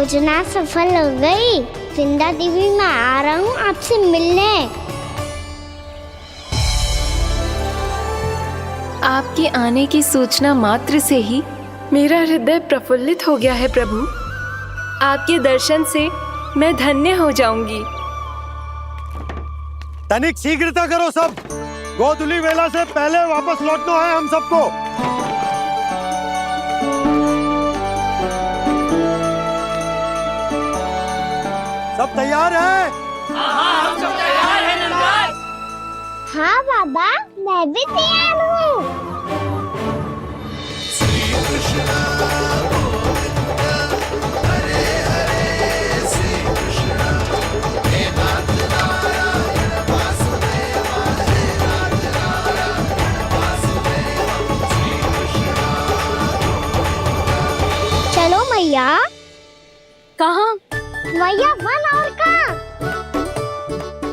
योजना सफल हो गई। विंध्या देवी, मैं आ रहा हूँ आपसे मिलने। आपके आने की सूचना मात्र से ही मेरा हृदय प्रफुल्लित हो गया है प्रभु। आपके दर्शन से मैं धन्य हो जाऊंगी। तनिक शीघ्रता करो सब, गोधूली वेला से पहले वापस लौटना है हम सबको। सब तैयार है? हाँ, हम सब तैयार हैं नंदराज। हाँ बाबा, मैं भी तैयार हूँ। चलो मैया। कहाँ? मैया वन और कहाँ?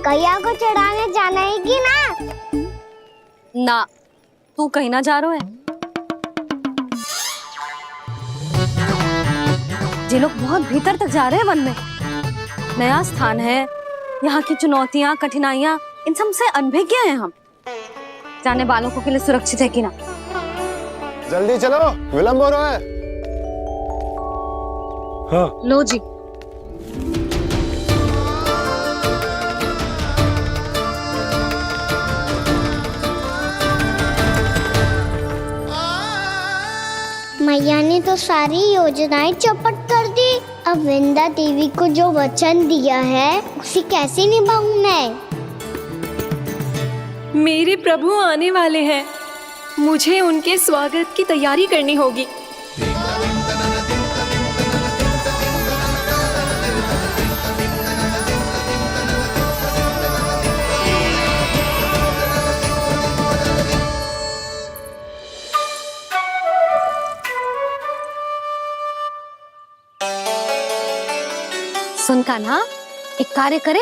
कैया को चढ़ाने जाना है कि ना? ना, तू कहीं ना जा रहा है। ये लोग बहुत भीतर तक जा रहे हैं वन में। नया स्थान है, यहाँ की चुनौतियाँ, कठिनाइयाँ, इन सब से अनभिज्ञ हैं हम। जाने वालों को के लिए सुरक्षित है कि ना? जल्दी चलो, विलंब हो रहा है। हाँ। लो जी। मैया ने तो सारी योजनाएं चौपट कर दी। अब विंध्या देवी को जो वचन दिया है उसे कैसे निभाऊं मैं? मेरे प्रभु आने वाले हैं, मुझे उनके स्वागत की तैयारी करनी होगी। सुन कान्हा, एक कार्य करे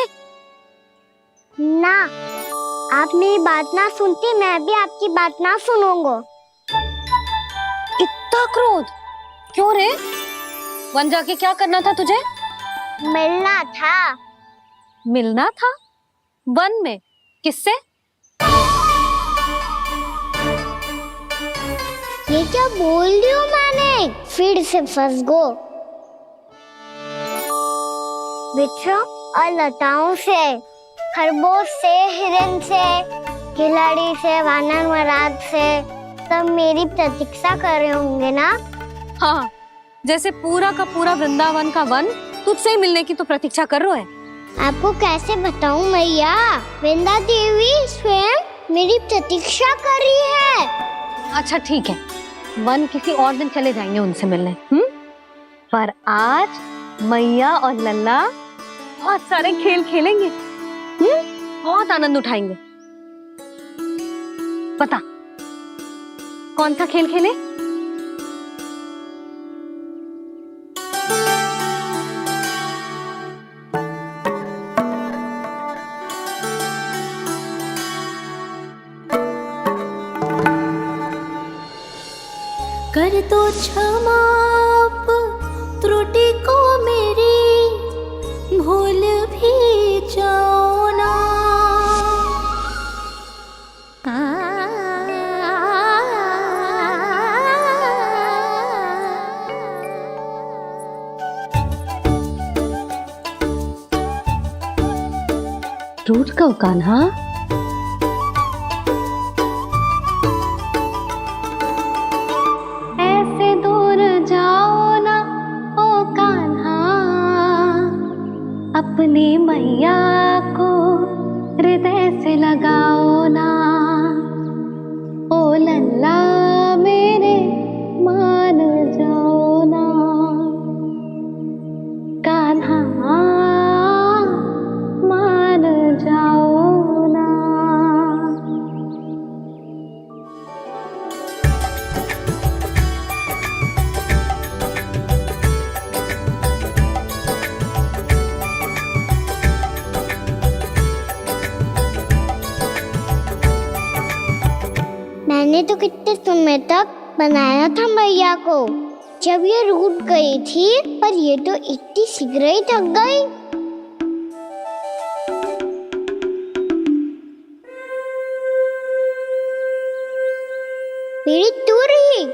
ना, आप मेरी बात ना सुनती, मैं भी आपकी बात ना सुनूंगा। इतना क्रोध क्यों रे? वन जाके क्या करना था तुझे? मिलना था। मिलना था? वन में? किससे? ये क्या बोल रही हूँ मैंने? फिर से फंस गो। वृक्षों और लताओं से, खरगोश से, हिरन से, खिलाड़ी से, वानर महाराज से, सब मेरी प्रतीक्षा कर रहे होंगे ना? हाँ, जैसे पूरा का पूरा वृंदावन का वन तुझसे ही मिलने की तो प्रतीक्षा कर रहा है। आपको कैसे बताऊं मैया? विंध्या देवी स्वयं मेरी प्रतीक्षा कर रही है। अच्छा ठीक है, वन किसी और दिन चले जाएंगे उनसे मिलने। पर आज मैया और लल्ला बहुत सारे खेल खेलेंगे। बहुत आनंद उठाएंगे। बता, कौन सा खेल खेले? कर दो क्षमा त्रुटि को मेरी, भूल भी जाओ ना। टूट गओ कान्हा? ऐसे दूर जाओ ना ओ कान्हा, अपनी मैया को हृदय से लगाओ ना। ओ लल्ला मेरे मान जाओ ना, कान्हा मान जाओ ना। मैंने तो कितने समय तक बनाया था मैया को, जब ये रूठ गई थी, पर ये तो इतनी शीघ्र ही थक गई। मेरी तू रही।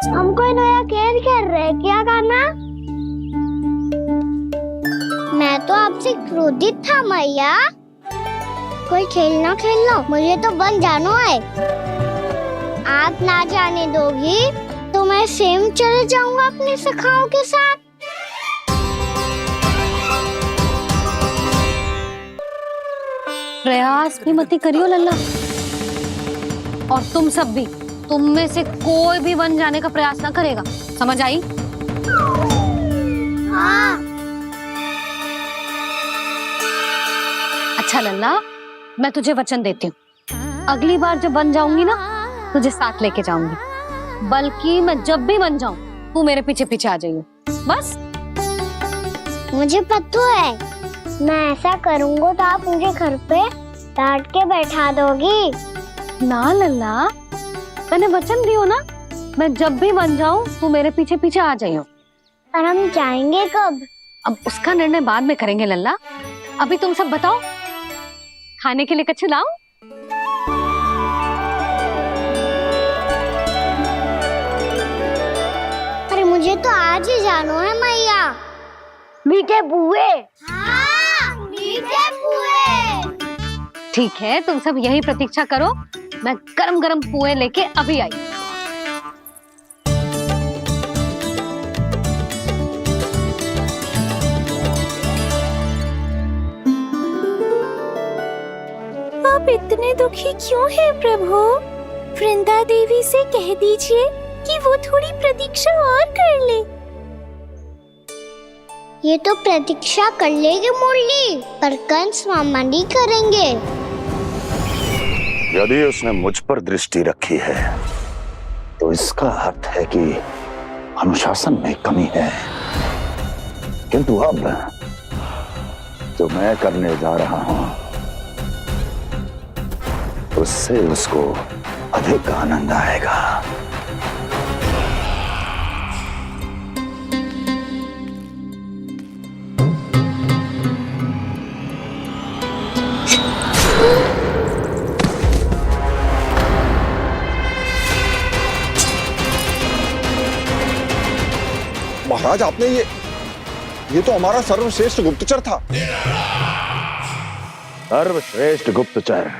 हमको नया केयर कर रहे, क्या करना? मैं तो आपसे क्रोधित था मैया। कोई खेलना खेल लो, मुझे तो बन जाना है। आप ना जाने दोगी तो मैं सेम चले जाऊंगा अपने सखाओं के साथ। प्रयास भी मत करियो लल्ला, और तुम सब भी, तुम में से कोई भी वन जाने का प्रयास ना करेगा, समझ आई? हाँ। अच्छा लल्ला, मैं तुझे वचन देती हूँ, अगली बार जब बन जाऊंगी ना, तुझे साथ लेके जाऊंगी। बल्कि मैं जब भी बन जाऊं, तू मेरे पीछे पीछे आ जाइए, बस। मुझे पता है, मैं ऐसा करूंगा तो आप मुझे घर पे डांट के बैठा दोगी। ना लल्ला, मैंने वचन दियो ना, मैं जब भी बन जाऊं, तू मेरे पीछे पीछे आ जाइयो। पर हम जाएंगे कब? अब उसका निर्णय बाद में करेंगे लल्ला। अभी तुम सब बताओ, खाने के लिए कुछ लाऊं? अरे मुझे तो आज ही जाना है मैया। मीठे पुए। हाँ, मीठे पुए। ठीक है, तुम सब यही प्रतीक्षा करो, मैं गरम गरम पुए लेके अभी आई। आप इतने दुखी क्यों हैं प्रभु? वृंदा देवी से कह दीजिए कि वो थोड़ी प्रतीक्षा और कर ले। ये तो प्रतीक्षा कर लेगी मुरली, पर कंस मामा नहीं करेंगे। यदि उसने मुझ पर दृष्टि रखी है तो इसका अर्थ है कि अनुशासन में कमी है। किंतु अब जो मैं करने जा रहा हूं, उससे उसको अधिक आनंद आएगा। महाराज, आपने ये तो हमारा सर्वश्रेष्ठ गुप्तचर था। सर्वश्रेष्ठ गुप्तचर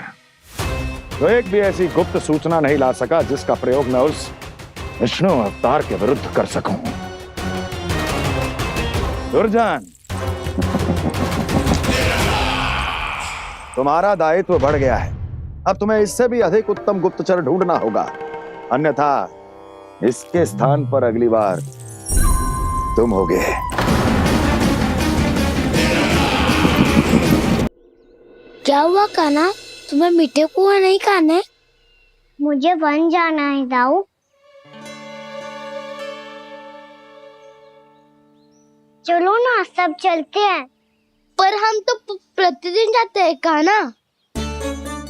तो एक भी ऐसी गुप्त सूचना नहीं ला सका जिसका प्रयोग मैं उस विष्णु अवतार के विरुद्ध कर सकूं। दुर्जन, तुम्हारा दायित्व बढ़ गया है। अब तुम्हें इससे भी अधिक उत्तम गुप्तचर ढूंढना होगा, अन्यथा इसके स्थान पर अगली बार तुम होगे। क्या हुआ कान्हा, तुम्हें मीठे पुआ नहीं खाने? मुझे बन जाना है दाऊ। चलो ना, सब चलते हैं। पर हम तो प्रतिदिन जाते हैं कान्हा।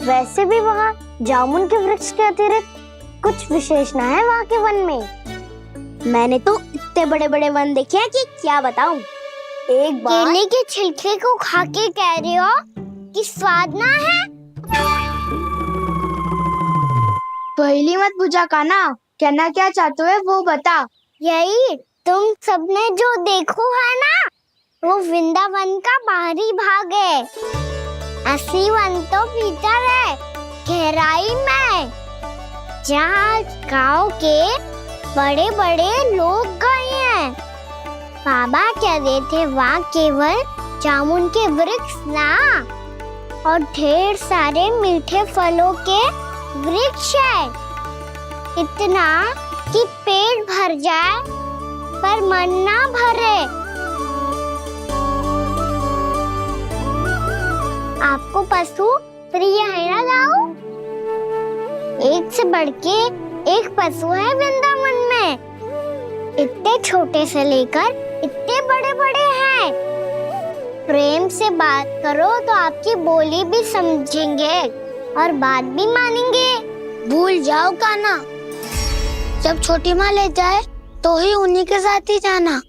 वैसे भी वहाँ जामुन के वृक्ष के अतिरिक्त कुछ विशेष ना है वहाँ के वन में। मैंने तो इतने बड़े बड़े वन देखे हैं कि क्या बताऊं। एक बार केले के छिलके को खा के कह रहे हो कि स्वाद ना है? पहली मत पूछा कान्हा, कहना क्या चाहते हो वो बता। यही तुम सबने जो देखो है ना, वो वृंदावन का बाहरी भाग है। असली वन तो भीतर है, गहराई में, जहाँ गांव के बड़े बड़े लोग गए हैं। बाबा कहते थे वहाँ केवल जामुन के वृक्ष ना, और ढेर सारे मीठे फलों के वृक्ष है, इतना कि पेट भर जाए पर मन ना भरे। आपको पशु प्रिय है ना दाऊ? एक से बढ़ के एक पशु है वृंदावन में, इतने छोटे से लेकर इतने बड़े बड़े हैं। प्रेम से बात करो तो आपकी बोली भी समझेंगे और बात भी मानेंगे। भूल जाओ कान्हा, जब छोटी माँ ले जाए तो ही उन्हीं के साथ ही जाना।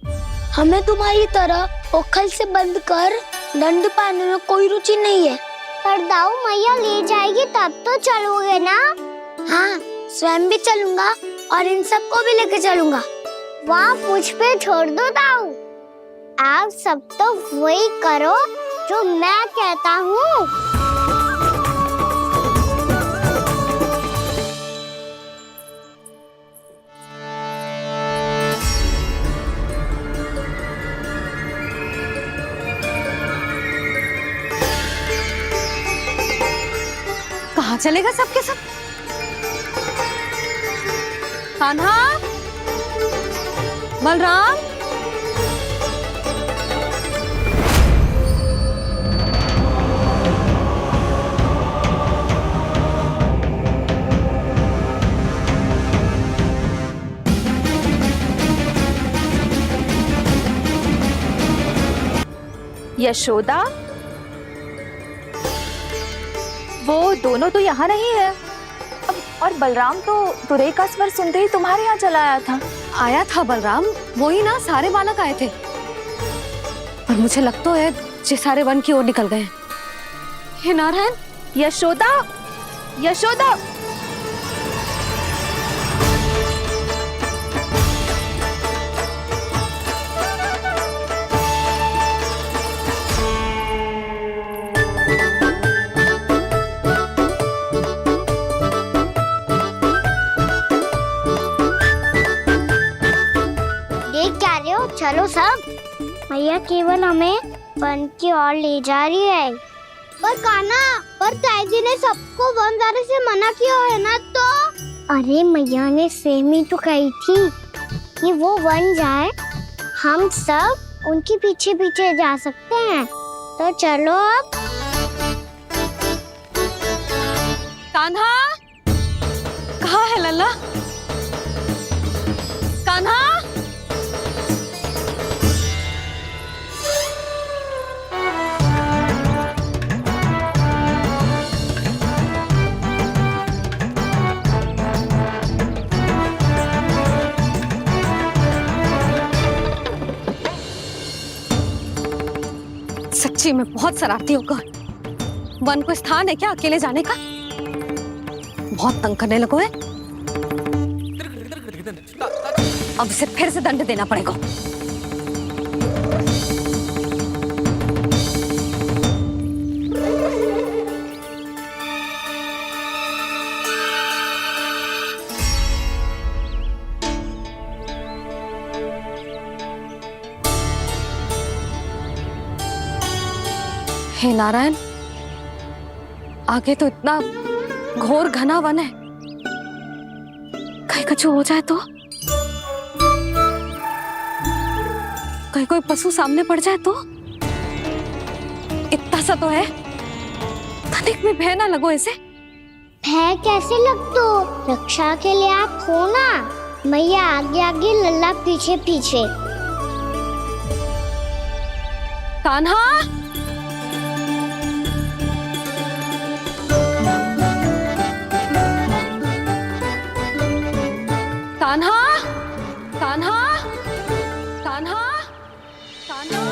हमें तुम्हारी तरह ओखल से बंद कर दंड पाने में कोई रुचि नहीं है। पर दाऊ मैया ले जाएगी तब तो चलोगे ना? हाँ, स्वयं भी चलूंगा और इन सबको भी लेके चलूंगा। वहाँ मुझ पे छोड़ दो दाऊ, आप सब तो वही करो जो मैं कहता हूँ। कहाँ चलेगा सबके सब? कान्हा, बलराम, यशोदा, वो दोनों तो यहाँ नहीं है। और बलराम तो तुरई का स्वर सुनते ही तुम्हारे यहाँ चला आया था। आया था बलराम, वो ही ना सारे बालक आए थे। पर मुझे लगता है जे सारे वन की ओर निकल गए। हे नारायण! यशोदा, यशोदा! चलो सब, मैया केवल हमें वन की ओर ले जा रही है। पर कान्हा, पर ताई जी ने सबको वन जाने से मना किया है ना तो? अरे मैया ने सेम ही तो कही थी कि वो वन जाए, हम सब उनके पीछे पीछे जा सकते हैं। तो चलो अब। कान्हा, कहाँ है लल्ला? कान्हा, सच्ची में बहुत शरारती होगा। वन को स्थान है क्या अकेले जाने का? बहुत तंग करने लगो है। अब इसे फिर से दंड देना पड़ेगा। हे नारायण, आगे तो इतना घोर घना वन है, कहीं कुछ हो जाए तो? कहीं कोई पशु सामने पड़ जाए तो? इतना सा तो है, तनिक में भय ना लगो इसे। भय कैसे लग तो? रक्षा के लिए आप हो ना। मैया आगे आगे, लल्ला पीछे पीछे। कान्हा, कान्हा, कान्हा, कान्हा, कान्हा।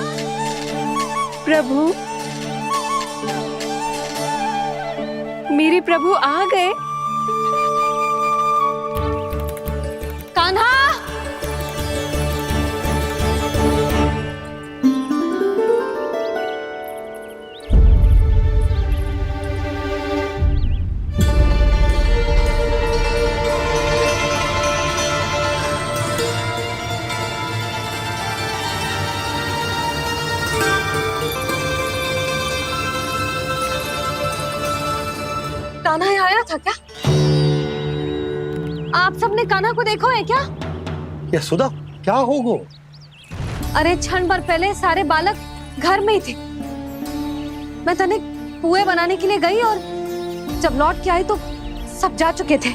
प्रभु, मेरे प्रभु आ गए। कान्हा, कान्हा यहाँ आया था क्या? आप सबने कान्हा को देखो है क्या? यशोदा क्या होगा? अरे क्षण भर पहले सारे बालक घर में ही थे। मैं तनिक पुए बनाने के लिए गई और जब लौट के आई तो सब जा चुके थे।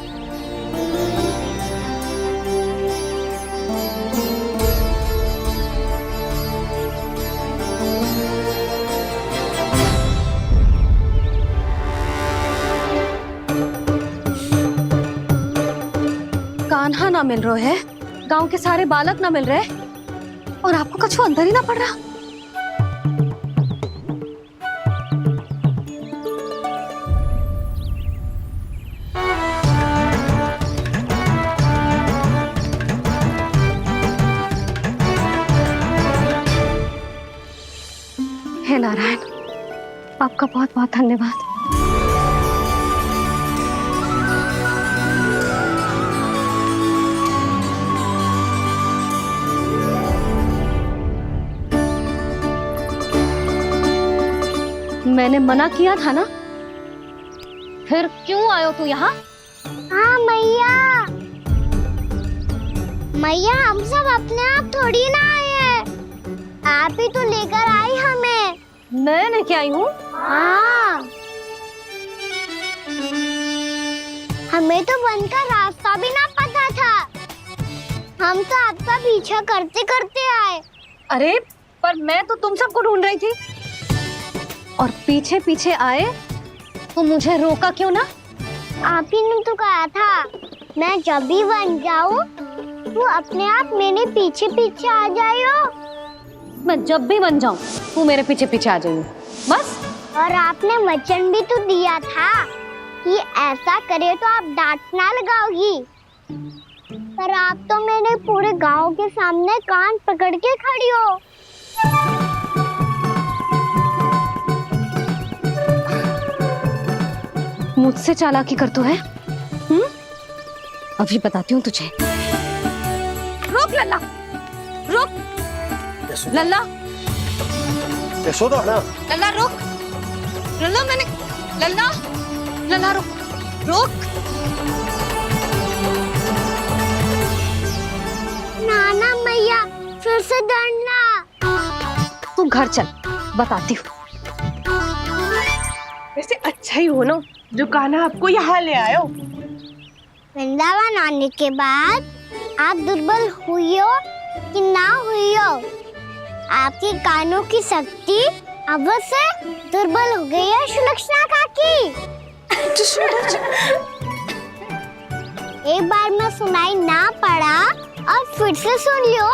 कान्हा ना मिल रहे है, गांव के सारे बालक ना मिल रहे और आपको कछु अंदर ही ना पड़ रहा। हे नारायण, आपका बहुत बहुत धन्यवाद। मैंने मना किया था ना, फिर क्यों आयो तू यहाँ? हाँ मैया, मैया हम सब अपने आप थोड़ी ना आए हैं, आप ही तो लेकर आई हमें। मैं लेके आई हूँ? हाँ, हमें तो वन का रास्ता भी ना पता था, हम तो आपका पीछा करते करते आए। अरे पर मैं तो तुम सबको ढूंढ रही थी और पीछे पीछे आए तो मुझे रोका क्यों ना? आप ही ने तो कहा था मैं जब भी बन जाऊं तो अपने आप मेरे पीछे पीछे आ जाइयो। मैं जब भी बन जाऊं तू मेरे पीछे पीछे आ जाइयो बस। और आपने वचन भी तो दिया था कि ऐसा करे तो आप डांट ना लगाओगी, पर आप तो मेरे पूरे गांव के सामने कान पकड़ के खड़ी हो। मुझसे चालाकी कर तू है? अभी बताती हूँ तुझे। रुक लल्ला, रुक लल्ला, यशोदा ना, लल्ला रुक, लल्ला मैंने, लल्ला, लल्ला रुक, रुक। नाना मैया फिर से डरना। तू घर चल, बताती हूँ। वैसे अच्छा ही हो ना जो कान्हा आपको यहाँ ले आयो। वृंदावन आने के बाद आप दुर्बल हुई हो कि ना हुई हो, आपके कानों की शक्ति अवश्य दुर्बल हो गई है सुलक्षणा काकी। एक बार में सुनाई ना पड़ा और फिर से सुन लो।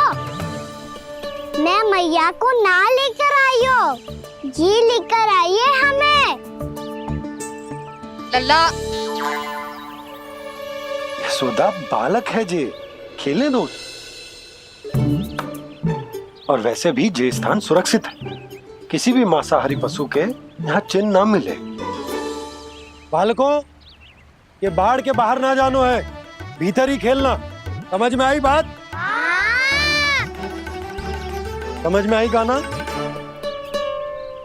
मैं मैया को ना लेकर आई हो, जी लेकर आई है हमें। लल्ला, यशोदा बालक है जे, खेले दो। और वैसे भी ये स्थान सुरक्षित है, किसी भी मांसाहारी पशु के यहाँ चिन्ह ना मिले। बालकों, ये बाढ़ के बाहर ना जानो है, भीतर ही खेलना। समझ में आई बात? समझ में आई गाना?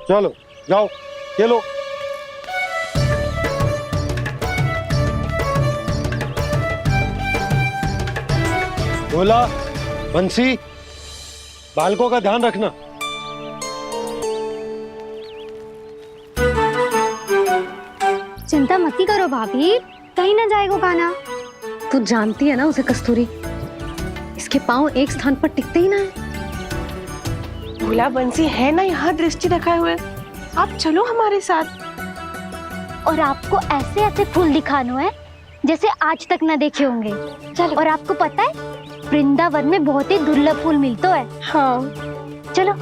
चलो जाओ खेलो। भोला, बंसी, बालकों का ध्यान रखना। चिंता मत करो भाभी, कहीं ना जाएगा कान्हा। तू जानती है ना उसे कस्तूरी, इसके पांव एक स्थान पर टिकते ही ना है। भोला बंसी है ना यहाँ दृष्टि रखाए हुए, आप चलो हमारे साथ। और आपको ऐसे ऐसे फूल दिखानो है जैसे आज तक ना देखे होंगे। चलो। और आपको पता है वृंदावन में बहुत ही दुर्लभ फूल मिलते हैं। हाँ चलो।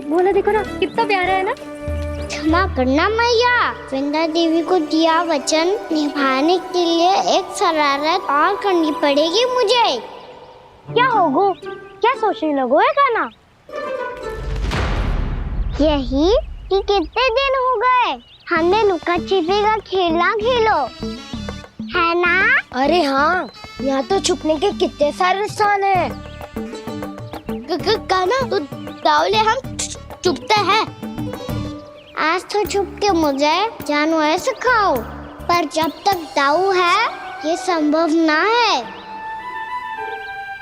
बोला देखो ना कितना प्यारा है ना। क्षमा करना मैया, वृंदा देवी को दिया वचन निभाने के लिए एक शरारत और करनी पड़ेगी मुझे। क्या होगो? क्या सोचने लगो है कान्हा? यही कि कितने दिन हो गए हमने लुका छिपी का खेलना खेलो, है ना? अरे हाँ, यहाँ तो छुपने के कितने सारे स्थान है। काना तो दावले हम छुपते हैं। आज तो छुप के मुझे जानवर सिखाओ, पर जब तक दाऊ है ये संभव ना है।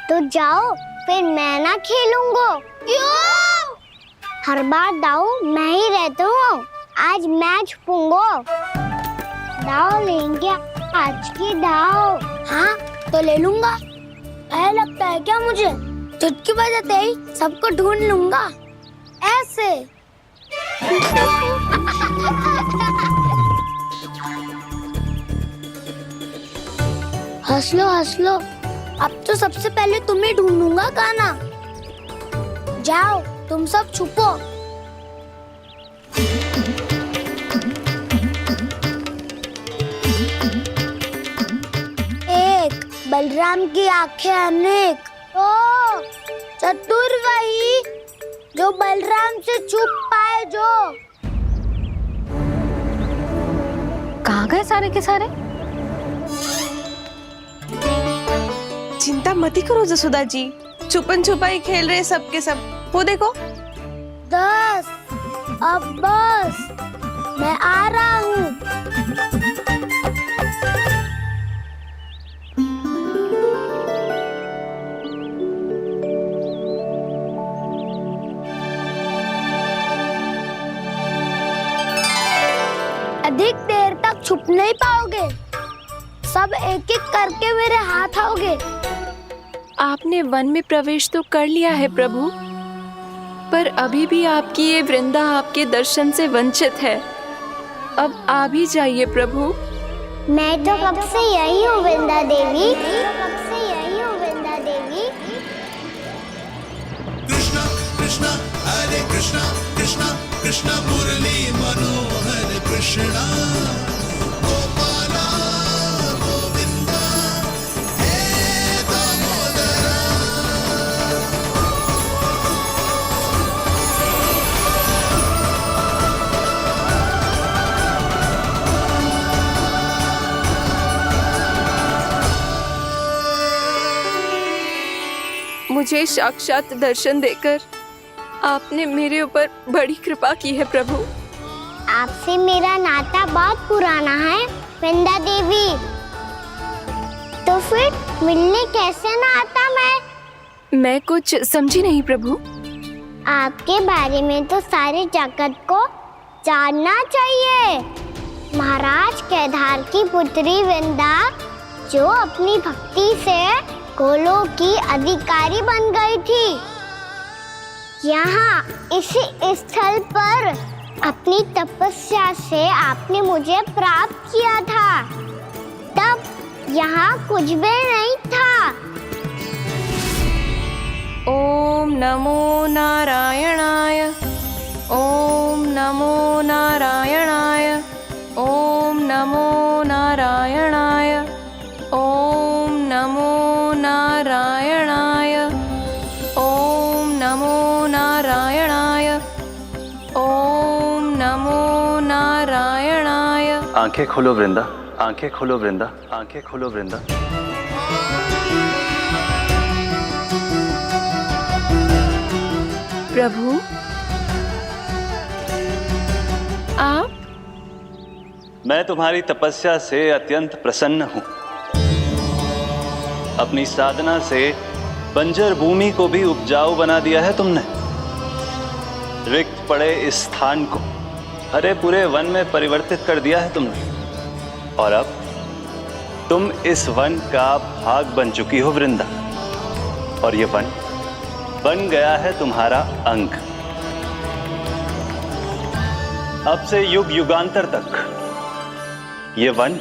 तो जाओ, फिर मैं ना खेलूंगा। क्यों? हर बार दाऊ मैं ही रहता हूँ, आज मैं छुपूंगा। दाऊ लेंगे आज की दाऊ। हाँ तो ले लूंगा। ऐसा लगता है क्या मुझे? चुटकी बजाते ही सबको ढूंढ लूंगा ऐसे। हंस लो। अब तो सबसे पहले तुम्हें ढूंढूंगा काना। जाओ तुम सब छुपो। एक बलराम की आंखें अनेक। ओ चतुर वही जो बलराम से छुप पाए। जो कहाँ गए सारे के सारे? चिंता मती करो जसोदा जी, छुपन छुपाई खेल रहे सब के सब। वो देखो 10 अब बस, मैं आ रहा हूँ। अधिक देर तक छुप नहीं पाओगे, सब एक एक करके मेरे हाथ आओगे। आपने वन में प्रवेश तो कर लिया है प्रभु, पर अभी भी आपकी ये वृंदा आपके दर्शन से वंचित है। अब आप ही जाइए प्रभु। मैं तो कब से यही हूँ वृंदा देवी। कृष्णा कृष्णा हरे कृष्णा कृष्णा कृष्णा मुरली मनोहर कृष्णा गोपाला गोविंदा हे दामोदरा। मुझे साक्षात दर्शन देकर आपने मेरे ऊपर बड़ी कृपा की है प्रभु। आपसे मेरा नाता बहुत पुराना है वृंदा देवी, तो फिर मिलने कैसे ना आता मैं कुछ समझी नहीं प्रभु। आपके बारे में तो सारे जगत को जानना चाहिए। महाराज केदार की पुत्री वृंदा जो अपनी भक्ति से गोलों की अधिकारी बन गई थी, यहाँ इसी स्थल पर अपनी तपस्या से आपने मुझे प्राप्त किया था। तब यहाँ कुछ भी नहीं था। ओम नमो नारायणाय, ओम नमो नारायणाय, ओम नमो नारायणाय, ओम नमो नारायणाय, ओम नमो नारायणाय, ओम नमो नारायणाय। आंखें खोलो वृंदा, आंखें खोलो वृंदा, आंखें खोलो वृंदा। प्रभु आप? मैं तुम्हारी तपस्या से अत्यंत प्रसन्न हूं। अपनी साधना से बंजर भूमि को भी उपजाऊ बना दिया है तुमने। रिक्त पड़े इस स्थान को हरे पूरे वन में परिवर्तित कर दिया है तुमने। और अब तुम इस वन का भाग बन चुकी हो वृंदा, और ये वन बन गया है तुम्हारा अंग। अब से युग युगांतर तक ये वन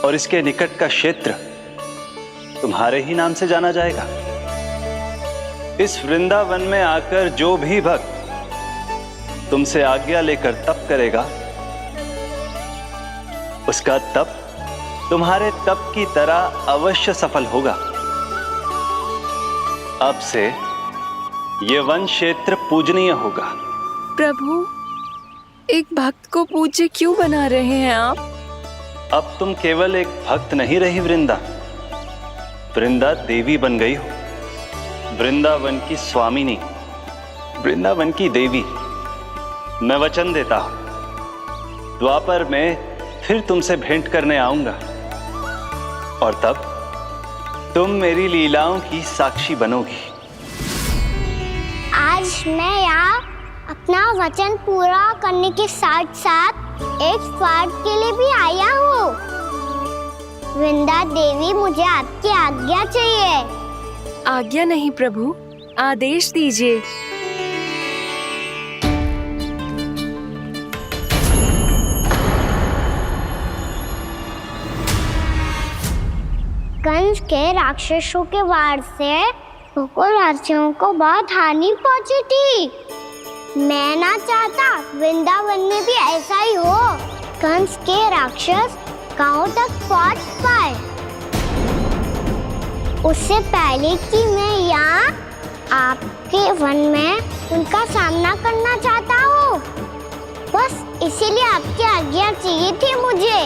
और इसके निकट का क्षेत्र तुम्हारे ही नाम से जाना जाएगा। इस वृंदावन में आकर जो भी भक्त तुमसे आज्ञा लेकर तप करेगा, उसका तप तुम्हारे तप की तरह अवश्य सफल होगा। अब से ये वन क्षेत्र पूजनीय होगा। प्रभु, एक भक्त को पूज्य क्यों बना रहे हैं आप? अब तुम केवल एक भक्त नहीं रही वृंदा, वृंदा देवी बन गई हो, वृंदावन की स्वामिनी, वृंदावन की देवी। मैं वचन देता हूं, द्वापर में फिर तुमसे भेंट करने आऊंगा और तब तुम मेरी लीलाओं की साक्षी बनोगी। आज मैं यहाँ अपना वचन पूरा करने के साथ साथ एक स्वार्थ के लिए भी आया हूँ। वृंदा देवी, मुझे आपकी आज्ञा चाहिए। आज्ञा नहीं प्रभु, आदेश दीजिए। कंस के राक्षसों के वार से गोकुलवासियों को बहुत हानि पहुंची थी। मैं ना चाहता वृंदावन में भी ऐसा ही हो, कंस के राक्षस गांव तक पहुंच पाए। उससे पहले कि मैं यहाँ आपके वन में उनका सामना करना चाहता हूँ, बस इसीलिए आपकी आज्ञा चाहिए थी मुझे।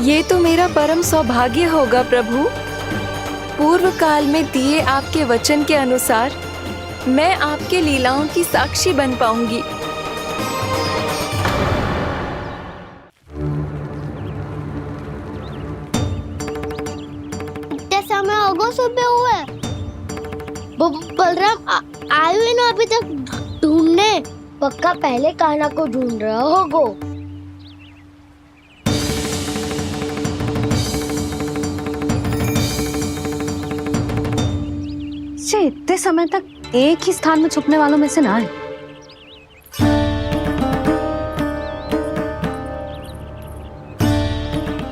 ये तो मेरा परम सौभाग्य होगा प्रभु। पूर्व काल में दिए आपके वचन के अनुसार मैं आपके लीलाओं की साक्षी बन पाऊंगी। इतने समय होगा सुबह हुए, बलराम आए हुए ना अभी तक ढूंढने। पक्का पहले कान्हा को ढूंढ रहा होगा। इतने समय तक एक ही स्थान में छुपने वालों में से ना है।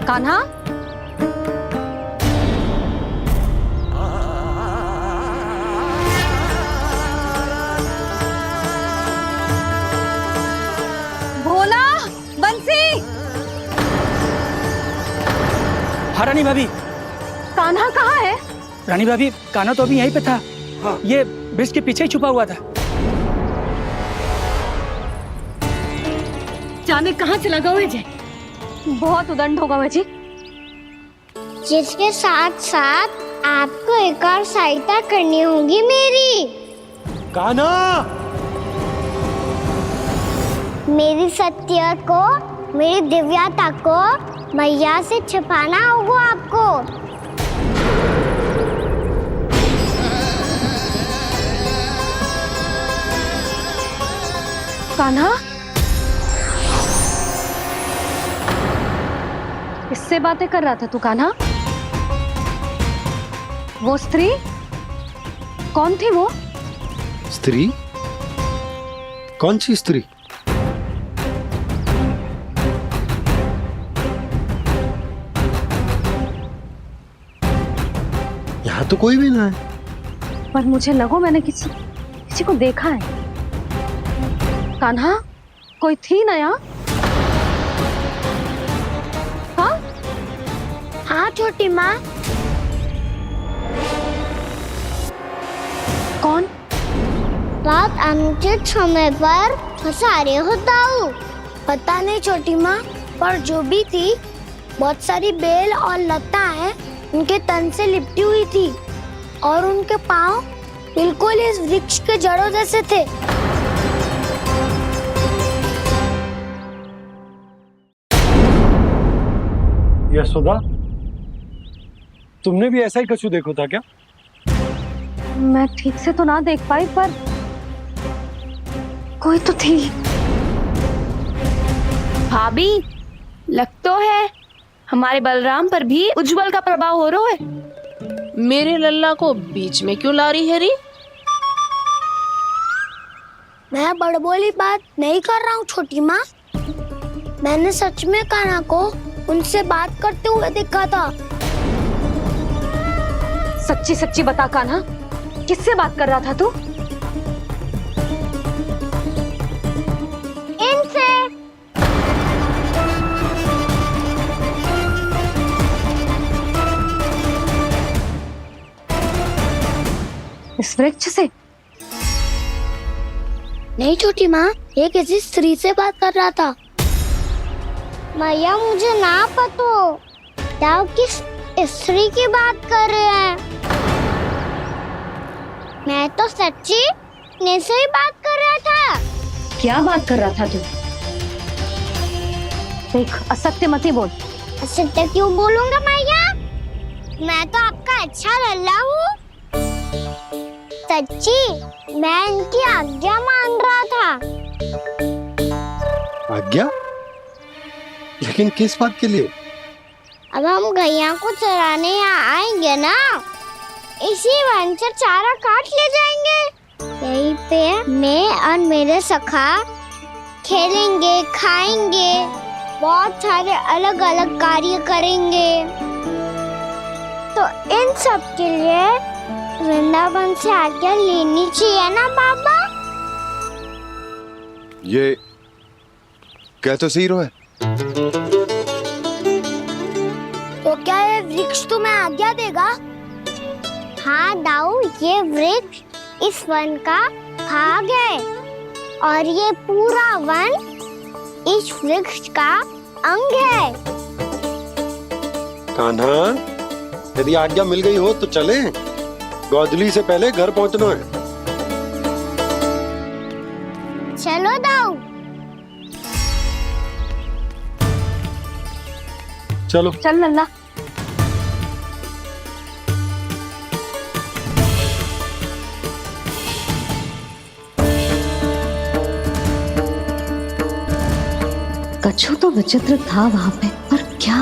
कान्हा, भोला, बंसी। हाँ रानी भाभी। कान्हा कहाँ है? रानी भाभी, कान्हा तो अभी यहीं पे था। हाँ। ये ब्रिज के पीछे ही छुपा हुआ था। जाने कहाँ चला गया है? बहुत उदंड होगा जी। जिसके साथ साथ आपको एक और सहायता करनी होगी मेरी। कान्हा, मेरी सत्य को, मेरी दिव्यता को मैया से छिपाना होगा आपको। कान्हा, किससे बातें कर रहा था तू कान्हा? वो स्त्री कौन थी? वो स्त्री? कौन सी स्त्री? यहाँ तो कोई भी ना है। पर मुझे लगो मैंने किसी को देखा है। कान्हा, कोई थी ना यहाँ? हाँ? हाँ छोटी माँ। कौन? बहुत अनुचित समय पर फंसारे होता हूँ। पता नहीं छोटी माँ, पर जो भी थी, बहुत सारी बेल और लता है उनके तन से लिपटी हुई थी और उनके पाँव बिल्कुल इस वृक्ष के जड़ों जैसे थे। यशोदा, तुमने भी ऐसा ही कछु देखो था क्या? मैं ठीक से तो ना देख पाई, पर कोई तो थी। भाभी, लग तो है हमारे बलराम पर भी उज्जवल का प्रभाव हो रहा है। मेरे लल्ला को बीच में क्यों ला रही है री? मैं बड़बोली बात नहीं कर रहा हूँ छोटी माँ। मैंने सच में कान्हा को उनसे बात करते हुए देखा था। सच्ची सच्ची बता कान्हा, किससे बात कर रहा था तू? इनसे। इस वृक्ष से? नहीं छोटी माँ, ये किसी स्त्री से बात कर रहा था। मैया मुझे ना पतो दाऊ किस स्त्री की बात कर रहे हैं। मैं तो सच्ची ने से ही बात कर रहा था। क्या बात कर रहा था तू? देख, असत्य मत ही बोल। असत्य क्यों बोलूंगा मैया? मैं तो आपका अच्छा लल्ला हूँ। सच्ची मैं इनकी आज्ञा मान रहा था। आज्ञा? लेकिन किस बात के लिए? अब हम गैया को चराने यहाँ आएंगे ना, इसी वन से चारा काट ले जाएंगे। यहीं पे मैं और मेरे सखा खेलेंगे, खाएंगे, बहुत सारे अलग अलग कार्य करेंगे। तो इन सब के लिए वृंदावन से आज्ञा लेनी चाहिए ना बाबा? ये कह तो सही रहा है। तो क्या ये वृक्ष तुम्हें आज्ञा देगा? हाँ दाऊ, ये वृक्ष इस वन का भाग है और ये पूरा वन इस वृक्ष का अंग है। कान्हा, यदि आज्ञा मिल गई हो तो चले। गोधली से पहले घर पहुंचना है। चलो दाऊ। चलो चल लल्ला। कछु तो विचित्र था वहां पे, पर क्या?